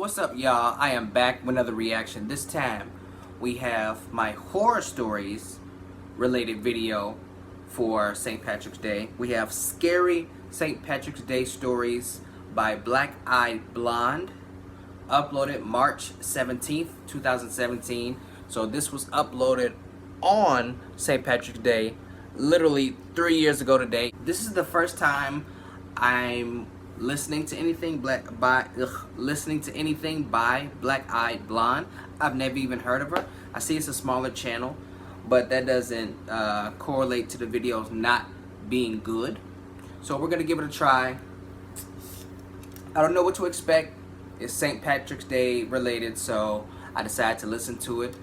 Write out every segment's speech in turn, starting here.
What's up, y'all? I am back with another reaction. This time we have my horror stories related video for St. Patrick's Day. We have scary St. Patrick's Day stories by Black Eyed Blonde, uploaded March 17th, 2017. So this was uploaded on St. Patrick's Day, literally 3 years ago today. This is the first time I'm listening to anything by Black Eyed Blonde. I've never even heard of her. I see it's a smaller channel, but that doesn't correlate to the videos not being good. So we're gonna give it a try. I don't know what to expect. It's St. Patrick's Day related, so I decided to listen to it.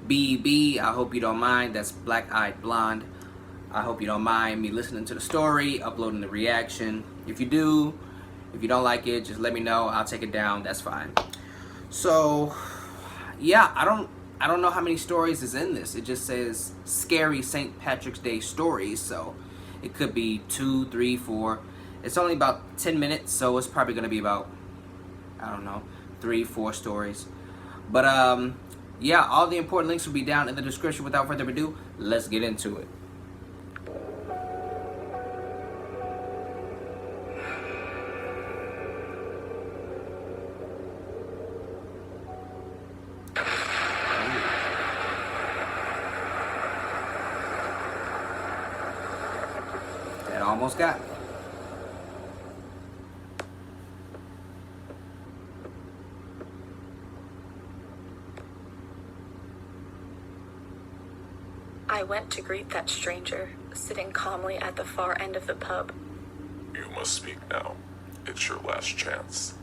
BB, I hope you don't mind. That's Black Eyed Blonde. I hope you don't mind me listening to the story, uploading the reaction. If you do, if you don't like it, just let me know. I'll take it down. That's fine. So, yeah, I don't know how many stories is in this. It just says scary St. Patrick's Day stories, so it could be 2, 3, 4. It's only about 10 minutes, so it's probably gonna be about, I don't know, 3, 4 stories. But yeah, all the important links will be down in the description. Without further ado, let's get into it. That almost got me. I went to greet that stranger, sitting calmly at the far end of the pub. You must speak now. It's your last chance.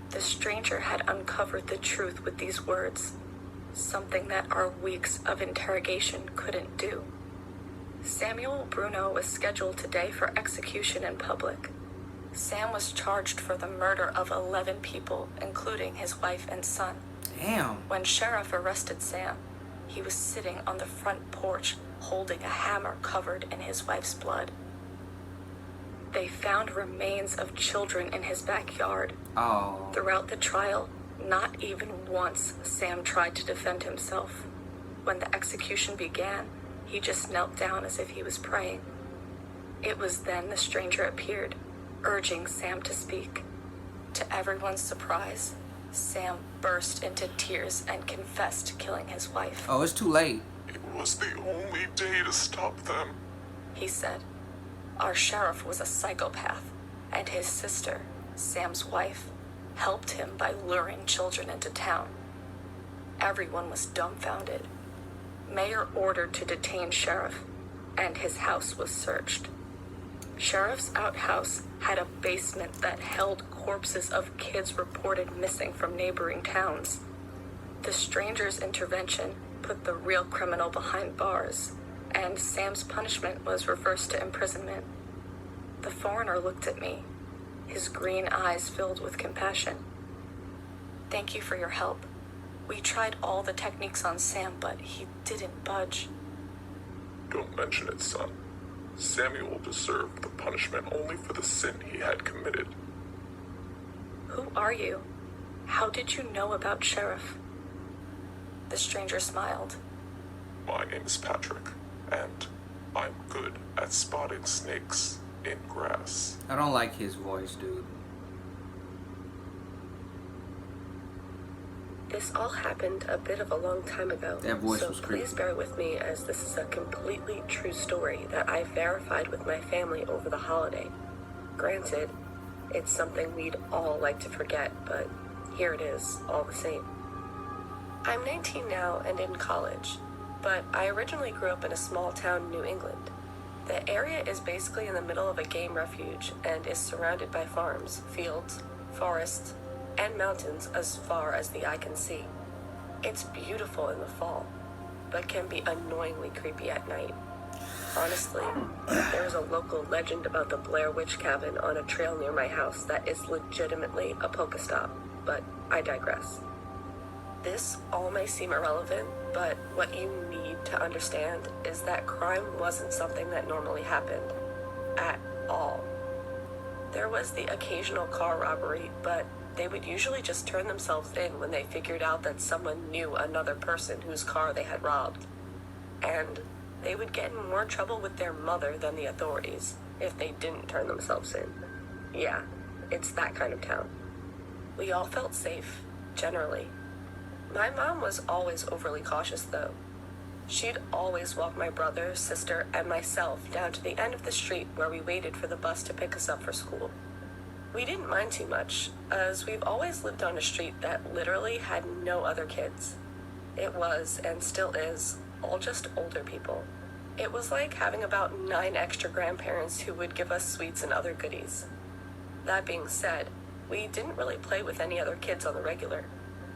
The stranger had uncovered the truth with these words, something that our weeks of interrogation couldn't do. Samuel Bruno was scheduled today for execution in public. Sam was charged for the murder of 11 people, including his wife and son. Damn. When sheriff arrested Sam, he was sitting on the front porch holding a hammer covered in his wife's blood. They found remains of children in his backyard. Oh. Throughout the trial, not even once Sam tried to defend himself. When the execution began, he just knelt down as if he was praying. It was then the stranger appeared, urging Sam to speak. To everyone's surprise, Sam burst into tears and confessed killing his wife. Oh, it's too late. It was the only day to stop them. He said, our sheriff was a psychopath, and his sister, Sam's wife, helped him by luring children into town. Everyone was dumbfounded. Mayor ordered to detain sheriff, and his house was searched. Sheriff's outhouse had a basement that held corpses of kids reported missing from neighboring towns. The stranger's intervention put the real criminal behind bars, and Sam's punishment was reversed to imprisonment. The foreigner looked at me, his green eyes filled with compassion. Thank you for your help. We tried all the techniques on Sam, but he didn't budge. Don't mention it, son. Samuel deserved the punishment only for the sin he had committed. Who are you? How did you know about Sheriff? The stranger smiled. My name is Patrick, and I'm good at spotting snakes in grass. I don't like his voice, dude. This all happened a bit of a long time ago, That voice so was creepy. please bear with me as this is a completely true story that I verified with my family over the holiday. Granted, it's something we'd all like to forget, but here it is, all the same. I'm 19 now and in college, but I originally grew up in a small town in New England. The area is basically in the middle of a game refuge and is surrounded by farms, fields, forests, and mountains as far as the eye can see. It's beautiful in the fall, but can be annoyingly creepy at night. Honestly, there's a local legend about the Blair Witch Cabin on a trail near my house that is legitimately a Pokestop, but I digress. This all may seem irrelevant, but what you need to understand is that crime wasn't something that normally happened at all. There was the occasional car robbery, but they would usually just turn themselves in when they figured out that someone knew another person whose car they had robbed. And they would get in more trouble with their mother than the authorities if they didn't turn themselves in. Yeah, it's that kind of town. We all felt safe, generally. My mom was always overly cautious, though. She'd always walk my brother, sister, and myself down to the end of the street where we waited for the bus to pick us up for school. We didn't mind too much, as we've always lived on a street that literally had no other kids. It was, and still is, all just older people. It was like having about 9 extra grandparents who would give us sweets and other goodies. That being said, we didn't really play with any other kids on the regular.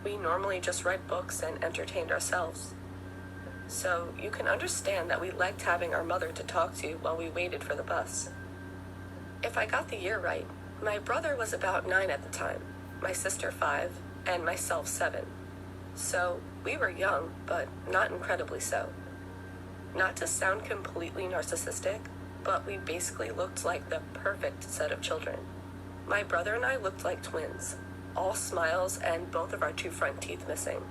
We normally just read books and entertained ourselves. So you can understand that we liked having our mother to talk to while we waited for the bus. If I got the year right, my brother was about 9 at the time, my sister 5, and myself 7. So we were young, but not incredibly so. Not to sound completely narcissistic, but we basically looked like the perfect set of children. My brother and I looked like twins, all smiles and both of our 2 front teeth missing.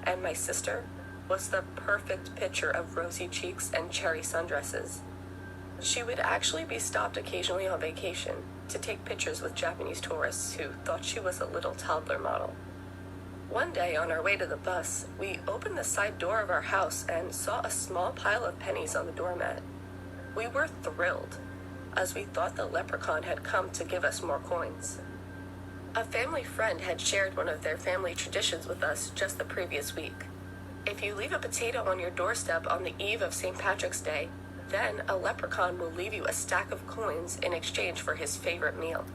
And my sister was the perfect picture of rosy cheeks and cherry sundresses. She would actually be stopped occasionally on vacation to take pictures with Japanese tourists who thought she was a little toddler model. One day on our way to the bus, we opened the side door of our house and saw a small pile of pennies on the doormat. We were thrilled, as we thought the leprechaun had come to give us more coins. A family friend had shared one of their family traditions with us just the previous week. If you leave a potato on your doorstep on the eve of St. Patrick's Day, then a leprechaun will leave you a stack of coins in exchange for his favorite meal.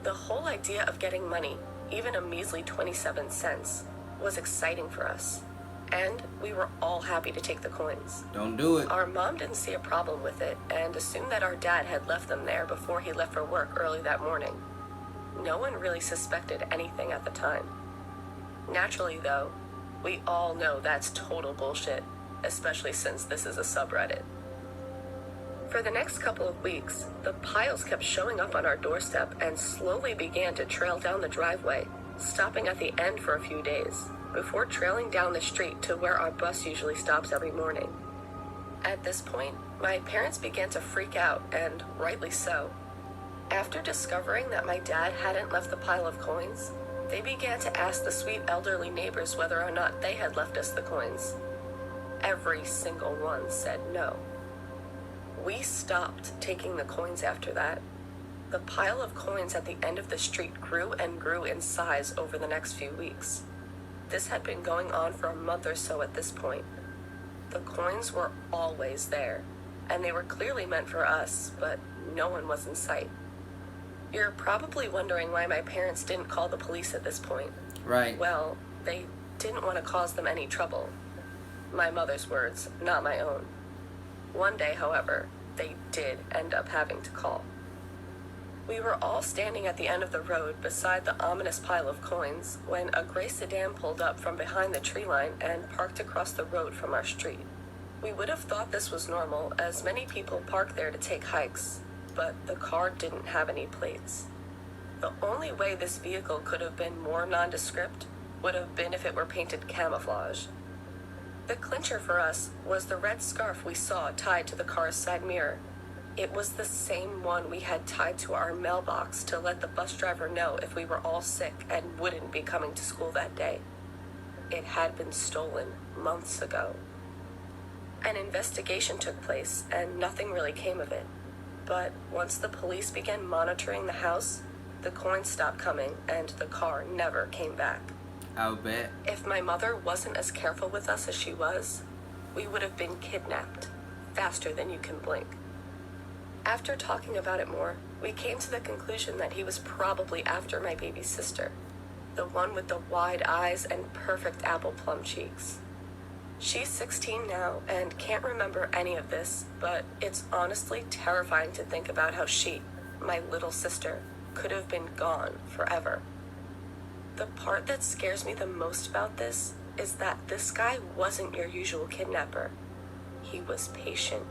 The whole idea of getting money, even a measly 27 cents, was exciting for us. And we were all happy to take the coins. Don't do it. Our mom didn't see a problem with it and assumed that our dad had left them there before he left for work early that morning. No one really suspected anything at the time. Naturally, though, we all know that's total bullshit, especially since this is a subreddit. For the next couple of weeks, the piles kept showing up on our doorstep and slowly began to trail down the driveway, stopping at the end for a few days, before trailing down the street to where our bus usually stops every morning. At this point, my parents began to freak out, and rightly so. After discovering that my dad hadn't left the pile of coins, they began to ask the sweet elderly neighbors whether or not they had left us the coins. Every single one said no. We stopped taking the coins after that. The pile of coins at the end of the street grew and grew in size over the next few weeks. This had been going on for a month or so at this point. The coins were always there, and they were clearly meant for us, but no one was in sight. You're probably wondering why my parents didn't call the police at this point. Right. Well, they didn't want to cause them any trouble. My mother's words, not my own. One day, however, they did end up having to call. We were all standing at the end of the road beside the ominous pile of coins when a gray sedan pulled up from behind the tree line and parked across the road from our street. We would have thought this was normal, as many people park there to take hikes, but the car didn't have any plates. The only way this vehicle could have been more nondescript would have been if it were painted camouflage. The clincher for us was the red scarf we saw tied to the car's side mirror. It was the same one we had tied to our mailbox to let the bus driver know if we were all sick and wouldn't be coming to school that day. It had been stolen months ago. An investigation took place and nothing really came of it. But once the police began monitoring the house, the coins stopped coming and the car never came back. I'll bet. If my mother wasn't as careful with us as she was, we would have been kidnapped faster than you can blink. After talking about it more, we came to the conclusion that he was probably after my baby sister, the one with the wide eyes and perfect apple plum cheeks. She's 16 now and can't remember any of this, but it's honestly terrifying to think about how she, my little sister, could have been gone forever. The part that scares me the most about this is that this guy wasn't your usual kidnapper. He was patient.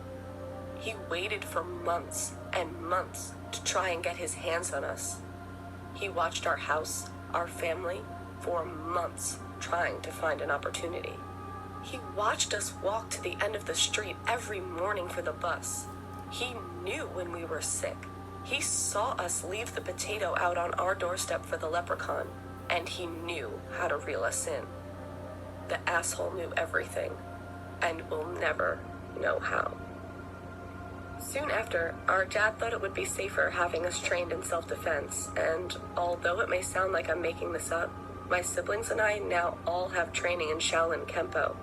He waited for months and months to try and get his hands on us. He watched our house, our family, for months trying to find an opportunity. He watched us walk to the end of the street every morning for the bus. He knew when we were sick. He saw us leave the potato out on our doorstep for the leprechaun, and he knew how to reel us in. The asshole knew everything, and will never know how. Soon after, our dad thought it would be safer having us trained in self-defense, and although it may sound like I'm making this up, my siblings and I now all have training in Shaolin Kempo,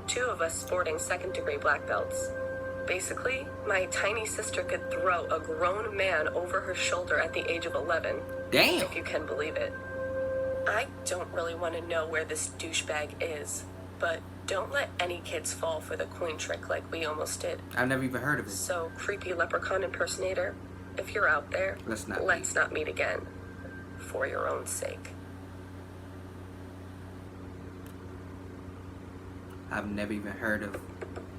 2 of us sporting second-degree black belts. Basically, my tiny sister could throw a grown man over her shoulder at the age of 11. Damn. If you can believe it. I don't really want to know where this douchebag is, but don't let any kids fall for the coin trick like we almost did. I've never even heard of it. So, creepy leprechaun impersonator, if you're out there, Let's not meet again. For your own sake. I've never even heard of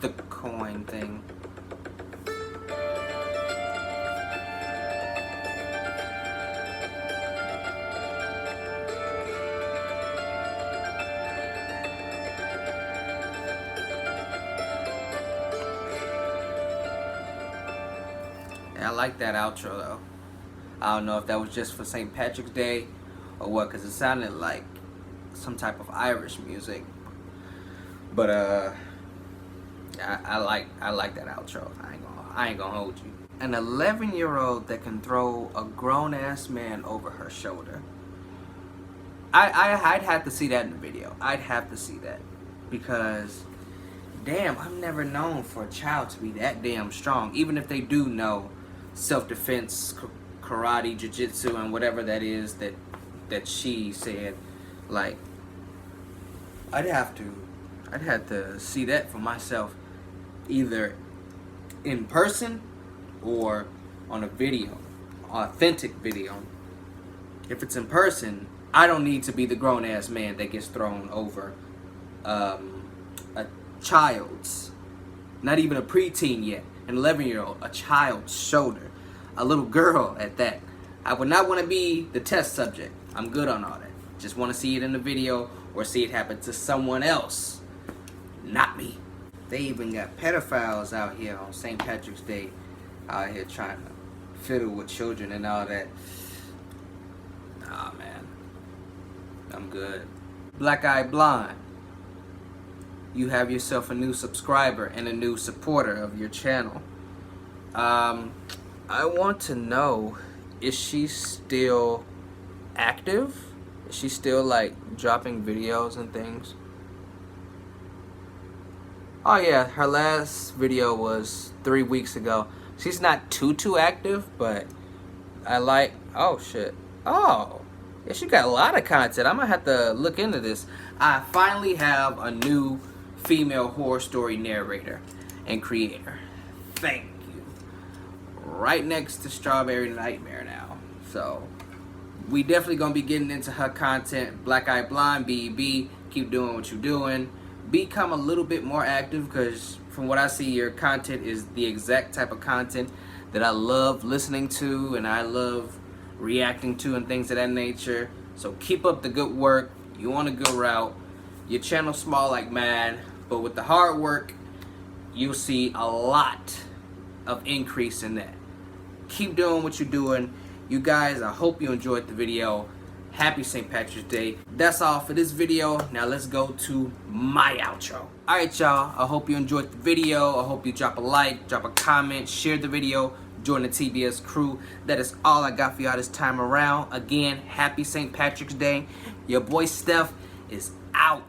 the coin thing. I like that outro though. I don't know if that was just for St. Patrick's Day or what, because it sounded like some type of Irish music. But I like that outro. I ain't gonna hold you. An 11-year-old that can throw a grown-ass man over her shoulder. I'd have to see that in the video. I'd have to see that, because damn, I've never known for a child to be that damn strong. Even if they do know self-defense, karate, jiu-jitsu, and whatever that is that she said, like, I'd have to see that for myself, either in person or on a video, authentic video. If it's in person, I don't need to be the grown-ass man that gets thrown over a child's, not even a preteen yet, an 11-year-old, a child's shoulder, a little girl at that. I would not want to be the test subject. I'm good on all that. Just want to see it in the video or see it happen to someone else, not me. They even got pedophiles out here on St. Patrick's Day, out here trying to fiddle with children and all that. Nah, man, I'm good. Black Eye Blonde, you have yourself a new subscriber and a new supporter of your channel. I want to know, is she still active? Is she still like dropping videos and things? Oh yeah, her last video was 3 weeks ago. She's not too active, but I like, oh shit. Oh, yeah, she got a lot of content. I'm gonna have to look into this. I finally have a new female horror story narrator and creator. Thank you. Right next to Strawberry Nightmare now. So we definitely gonna be getting into her content. Black Eye Blonde, BEB, keep doing what you're doing. Become a little bit more active, because from what I see, your content is the exact type of content that I love listening to and I love reacting to and things of that nature. So keep up the good work. You on a good route. Your channel's small like mine, but with the hard work, you'll see a lot of increase in that. Keep doing what you're doing. You guys, I hope you enjoyed the video. Happy St. Patrick's Day. That's all for this video. Now let's go to my outro. Alright y'all, I hope you enjoyed the video. I hope you drop a like, drop a comment, share the video, join the TBS crew. That is all I got for y'all this time around. Again, happy St. Patrick's Day. Your boy Steph is out.